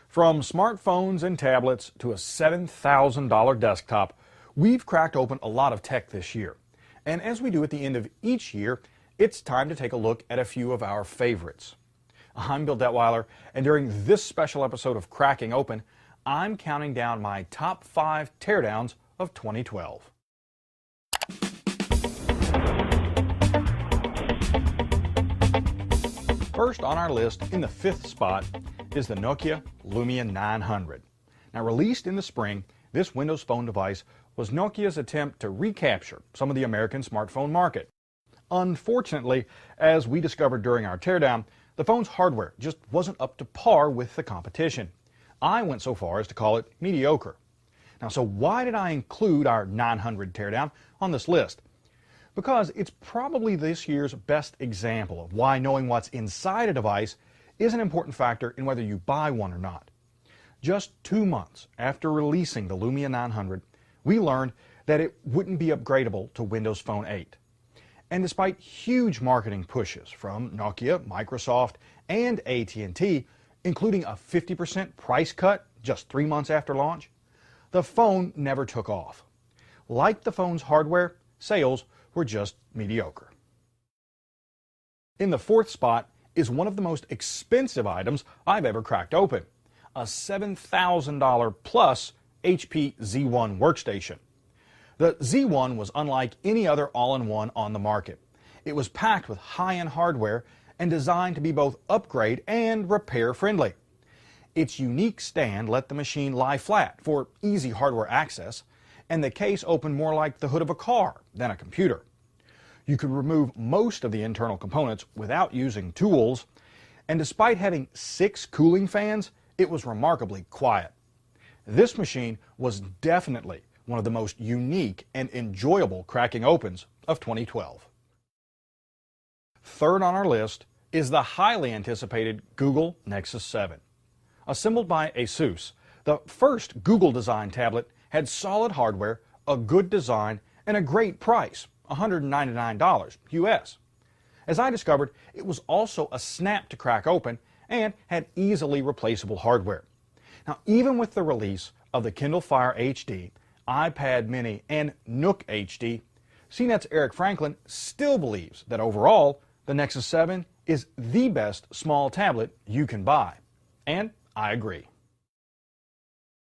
From smartphones and tablets to a $7,000 desktop, we've cracked open a lot of tech this year. And as we do at the end of each year, it's time to take a look at a few of our favorites. I'm Bill Detweiler, and during this special episode of Cracking Open, I'm counting down my top 5 teardowns of 2012. First on our list, in the 5th spot, is the Nokia Lumia 900. Now, released in the spring, this Windows Phone device was Nokia's attempt to recapture some of the American smartphone market. Unfortunately, as we discovered during our teardown, the phone's hardware just wasn't up to par with the competition. I went so far as to call it mediocre. Now, so why did I include our 900 teardown on this list? Because it's probably this year's best example of why knowing what's inside a device is an important factor in whether you buy one or not. Just 2 months after releasing the Lumia 900, we learned that it wouldn't be upgradable to Windows Phone 8. And despite huge marketing pushes from Nokia, Microsoft, and AT&T, including a 50% price cut just 3 months after launch, the phone never took off. Like the phone's hardware, sales were just mediocre. In the 4th spot is one of the most expensive items I've ever cracked open, a $7,000 plus HP Z1 workstation. The Z1 was unlike any other all-in-one on the market. It was packed with high-end hardware and designed to be both upgrade and repair friendly. Its unique stand let the machine lie flat for easy hardware access, and the case opened more like the hood of a car than a computer. You could remove most of the internal components without using tools, and despite having 6 cooling fans, it was remarkably quiet. This machine was definitely one of the most unique and enjoyable cracking opens of 2012. Third on our list is the highly anticipated Google Nexus 7. Assembled by ASUS, the first Google-designed tablet had solid hardware, a good design, and a great price, $199 US. As I discovered, it was also a snap to crack open and had easily replaceable hardware. Now, even with the release of the Kindle Fire HD, iPad Mini, and Nook HD, CNET's Eric Franklin still believes that overall, the Nexus 7 is the best small tablet you can buy. And I agree.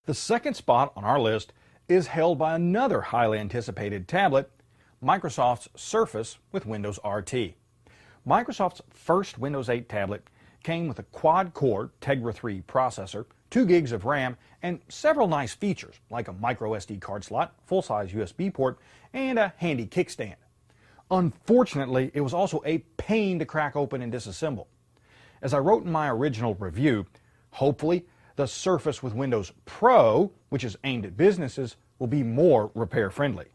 The second spot on our list is held by another highly anticipated tablet, Microsoft's Surface with Windows RT. Microsoft's first Windows 8 tablet came with a quad-core Tegra 3 processor, 2 gigs of RAM, and several nice features like a micro SD card slot, full-size USB port, and a handy kickstand. Unfortunately, it was also a pain to crack open and disassemble. As I wrote in my original review, hopefully the Surface with Windows Pro, which is aimed at businesses, will be more repair-friendly.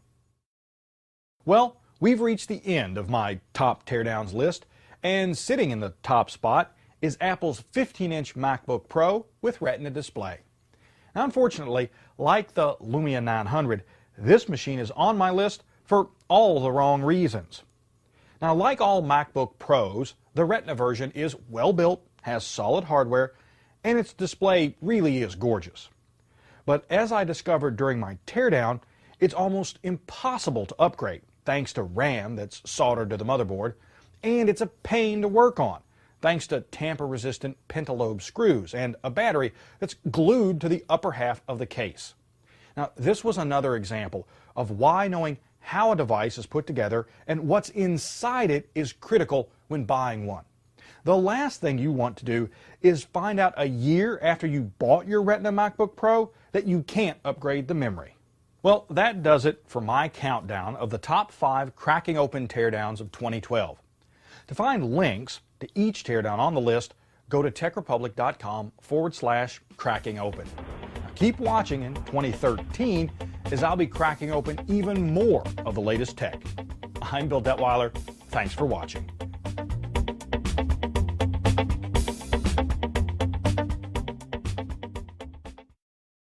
Well, we've reached the end of my top teardowns list, and sitting in the top spot is Apple's 15-inch MacBook Pro with Retina display. Now, unfortunately, like the Lumia 900, this machine is on my list for all the wrong reasons. Now, like all MacBook Pros, the Retina version is well built, has solid hardware, and its display really is gorgeous. But as I discovered during my teardown, it's almost impossible to upgrade thanks to RAM that's soldered to the motherboard, and it's a pain to work on thanks to tamper-resistant pentalobe screws and a battery that's glued to the upper half of the case. Now, this was another example of why knowing how a device is put together and what's inside it is critical when buying one. The last thing you want to do is find out a year after you bought your Retina MacBook Pro that you can't upgrade the memory. Well, that does it for my countdown of the top 5 cracking open teardowns of 2012. To find links to each teardown on the list, go to techrepublic.com/cracking open. Now, keep watching in 2013 as I'll be cracking open even more of the latest tech. I'm Bill Detweiler. Thanks for watching.